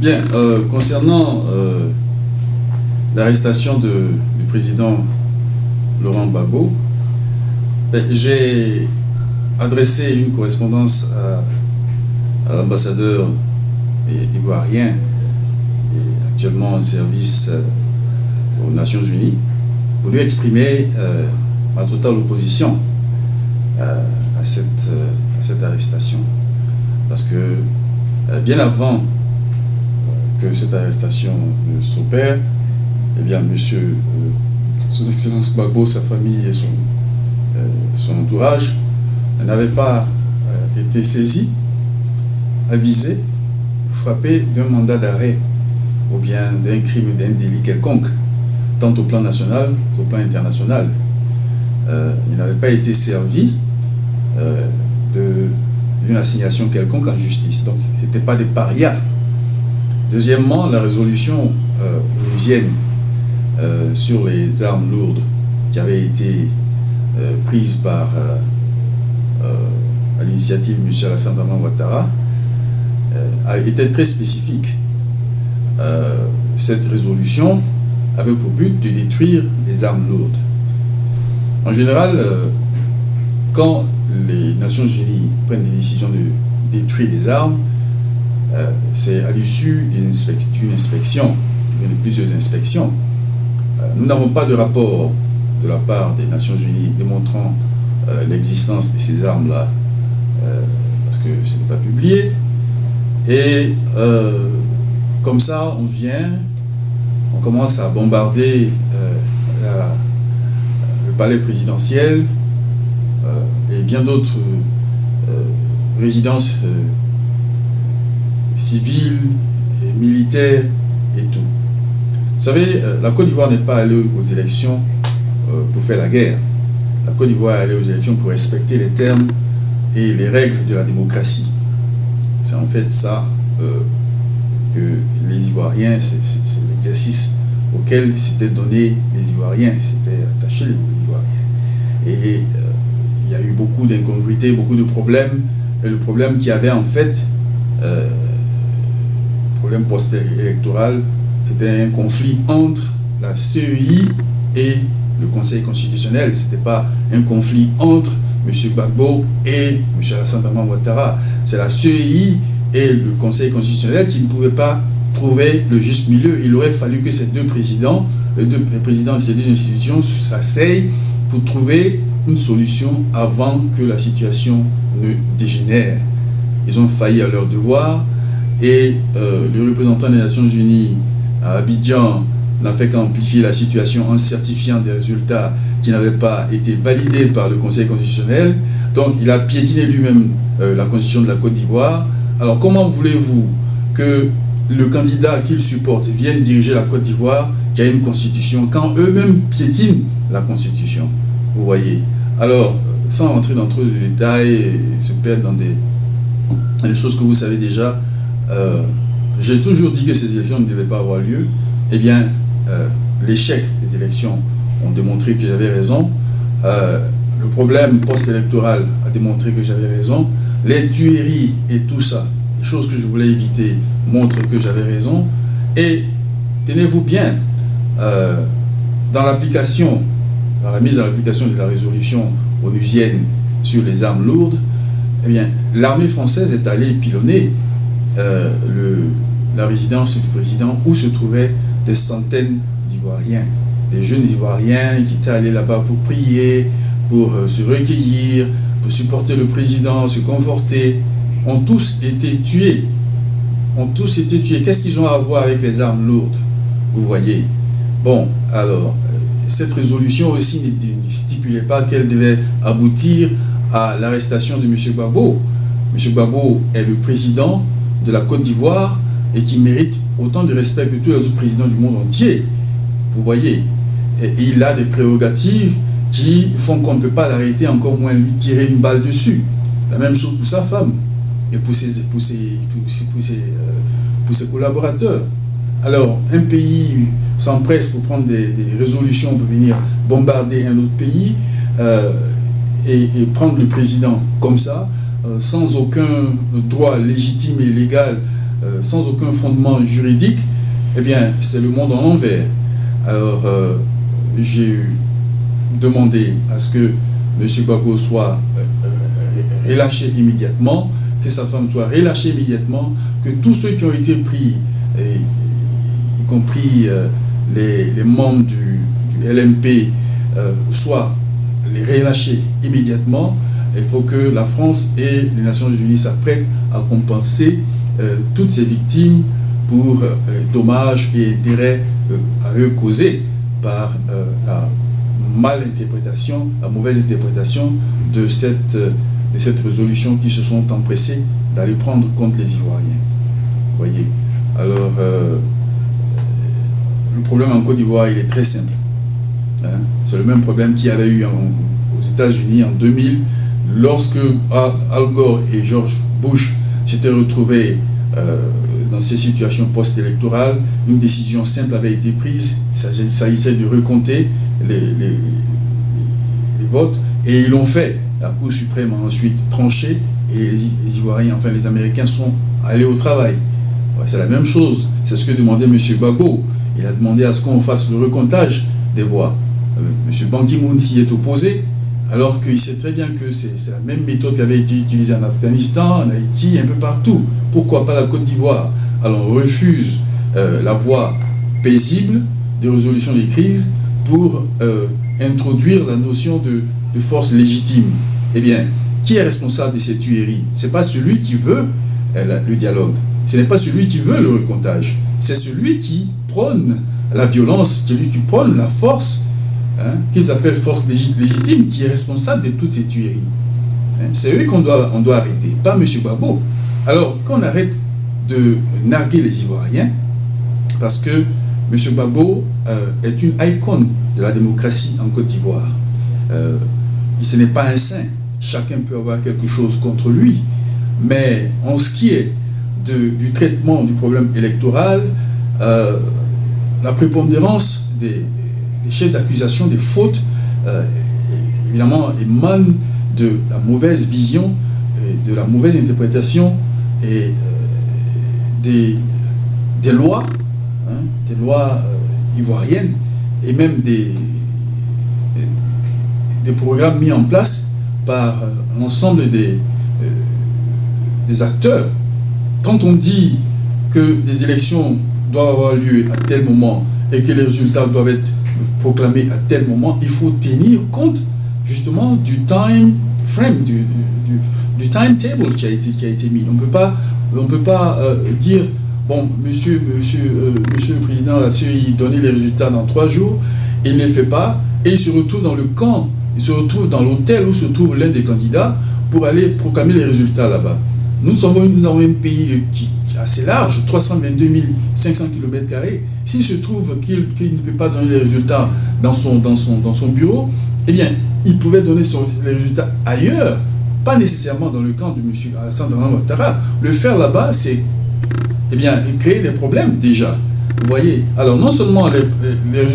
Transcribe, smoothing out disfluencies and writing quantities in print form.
Bien, concernant l'arrestation du président Laurent Gbagbo, j'ai adressé une correspondance à l'ambassadeur ivoirien et actuellement en service aux Nations Unies pour lui exprimer ma totale opposition à cette arrestation. Parce que bien avant que cette arrestation s'opère, eh bien, monsieur, son Excellence Gbagbo, sa famille et son entourage n'avaient pas été saisis, avisés, frappés d'un mandat d'arrêt ou bien d'un crime ou d'un délit quelconque, tant au plan national qu'au plan international. Ils n'avaient pas été servis d'une assignation quelconque en justice. Donc, ce n'étaient pas des parias. Deuxièmement, la résolution onusienne sur les armes lourdes qui avait été prise à l'initiative de M. Alassane Ouattara était très spécifique. Cette résolution avait pour but de détruire les armes lourdes. En général, quand les Nations Unies prennent des décisions de détruire les armes, c'est à l'issue d'une inspection, de plusieurs inspections. Nous n'avons pas de rapport de la part des Nations Unies démontrant l'existence de ces armes-là, parce que ce n'est pas publié. Et comme ça, on commence à bombarder le palais présidentiel et bien d'autres résidences civiles, et militaires et tout. Vous savez, la Côte d'Ivoire n'est pas allée aux élections pour faire la guerre. La Côte d'Ivoire est allée aux élections pour respecter les termes et les règles de la démocratie. C'est en fait ça que les Ivoiriens, c'est l'exercice auquel s'étaient donnés les Ivoiriens, s'étaient attachés les Ivoiriens. Et il y a eu beaucoup d'incongruités, beaucoup de problèmes. Et le problème qu'il y avait en fait, problème post-électoral, c'était un conflit entre la CEI et le Conseil constitutionnel. Ce n'était pas un conflit entre M. Gbagbo et M. Alassane Ouattara. C'est la CEI et le Conseil constitutionnel qui ne pouvaient pas trouver le juste milieu. Il aurait fallu que ces deux présidents, les présidents de ces deux institutions s'asseyent pour trouver une solution avant que la situation ne dégénère. Ils ont failli à leur devoir et le représentant des Nations Unies à Abidjan n'a fait qu'amplifier la situation en certifiant des résultats qui n'avaient pas été validés par le Conseil constitutionnel. Donc il a piétiné lui-même la constitution de la Côte d'Ivoire. Alors comment voulez-vous que le candidat qu'il supporte vienne diriger la Côte d'Ivoire qui a une constitution quand eux-mêmes piétinent la constitution? Vous voyez. Alors, sans rentrer dans trop de détails et se perdre dans des choses que vous savez déjà, j'ai toujours dit que ces élections ne devaient pas avoir lieu. Eh bien, l'échec des élections ont démontré que j'avais raison. Le problème post-électoral a démontré que j'avais raison. Les tueries et tout ça, les choses que je voulais éviter, montrent que j'avais raison. Et tenez-vous bien, dans l'application, dans la mise en application de la résolution onusienne sur les armes lourdes, eh bien, l'armée française est allée pilonner la résidence du président où se trouvaient des centaines d'Ivoiriens, des jeunes Ivoiriens qui étaient allés là-bas pour prier, pour se recueillir, pour supporter le président, se conforter, ont tous été tués. Ont tous été tués. Qu'est-ce qu'ils ont à voir avec les armes lourdes? Vous voyez. Bon, alors, cette résolution aussi ne stipulait pas qu'elle devait aboutir à l'arrestation de M. Gbagbo. M. Gbagbo est le président de la Côte d'Ivoire et qui mérite autant de respect que tous les autres présidents du monde entier. Vous voyez. Et il a des prérogatives qui font qu'on ne peut pas l'arrêter, encore moins lui tirer une balle dessus. La même chose pour sa femme et pour ses collaborateurs. Alors, un pays s'empresse pour prendre des résolutions pour venir bombarder un autre pays et prendre le président comme ça, sans aucun droit légitime et légal sans aucun fondement juridique, eh bien, c'est le monde en l'envers. Alors, j'ai demandé à ce que M. Gbagbo soit relâché immédiatement, que sa femme soit relâchée immédiatement, que tous ceux qui ont été pris, y compris les membres du LMP, soient les relâchés immédiatement. Il faut que la France et les Nations Unies s'apprêtent à compenser toutes ces victimes pour les dommages et intérêts à eux causés par la malinterprétation, la mauvaise interprétation de cette résolution qui se sont empressés d'aller prendre contre les Ivoiriens. Vous voyez. Alors, le problème en Côte d'Ivoire, il est très simple. Hein? C'est le même problème qu'il y avait eu aux États-Unis en 2000, lorsque Al Gore et George Bush s'étaient retrouvés dans ces situations post-électorales. Une décision simple avait été prise. Il s'agissait de recompter les votes, et ils l'ont fait. La Cour suprême a ensuite tranché, et les Ivoiriens, enfin les Américains, sont allés au travail. Ouais, c'est la même chose. C'est ce que demandait M. Gbagbo. Il a demandé à ce qu'on fasse le recomptage des voix. M. Ban Ki-moon s'y est opposé, alors qu'il sait très bien que c'est la même méthode qui avait été utilisée en Afghanistan, en Haïti, un peu partout. Pourquoi pas la Côte d'Ivoire? Alors on refuse la voie paisible de résolution des crises pour introduire la notion de force légitime. Eh bien, qui est responsable de ces tueries? Ce n'est pas celui qui veut le dialogue, ce n'est pas celui qui veut le recomptage, c'est celui qui prône la violence, celui qui prône la force, hein, qu'ils appellent force légitime, qui est responsable de toutes ces tueries. Hein, c'est eux qu'on doit arrêter, pas M. Gbagbo. Alors, qu'on arrête de narguer les Ivoiriens, parce que M. Gbagbo est une icône de la démocratie en Côte d'Ivoire. Ce n'est pas un saint. Chacun peut avoir quelque chose contre lui. Mais en ce qui est du traitement du problème électoral, la prépondérance des chefs d'accusation, des fautes, évidemment, émane de la mauvaise vision, de la mauvaise interprétation et des lois, hein, des lois ivoiriennes, et même des programmes mis en place par l'ensemble des acteurs. Quand on dit que les élections doivent avoir lieu à tel moment et que les résultats doivent être proclamés à tel moment, il faut tenir compte justement du time frame, du timetable qui a été mis. On ne peut pas dire, bon, monsieur le président a su y donner les résultats dans 3 jours, il ne le fait pas, et il se retrouve dans le camp, il se retrouve dans l'hôtel où se trouve l'un des candidats pour aller proclamer les résultats là-bas. Nous avons un pays qui est assez large, 322 500 km². S'il se trouve qu'il ne peut pas donner les résultats dans son bureau, eh bien, il pouvait donner les résultats ailleurs, pas nécessairement dans le camp de M. Alassane Dramane Ouattara. Le faire là-bas, c'est créer des problèmes déjà. Vous voyez. Alors, non seulement les résultats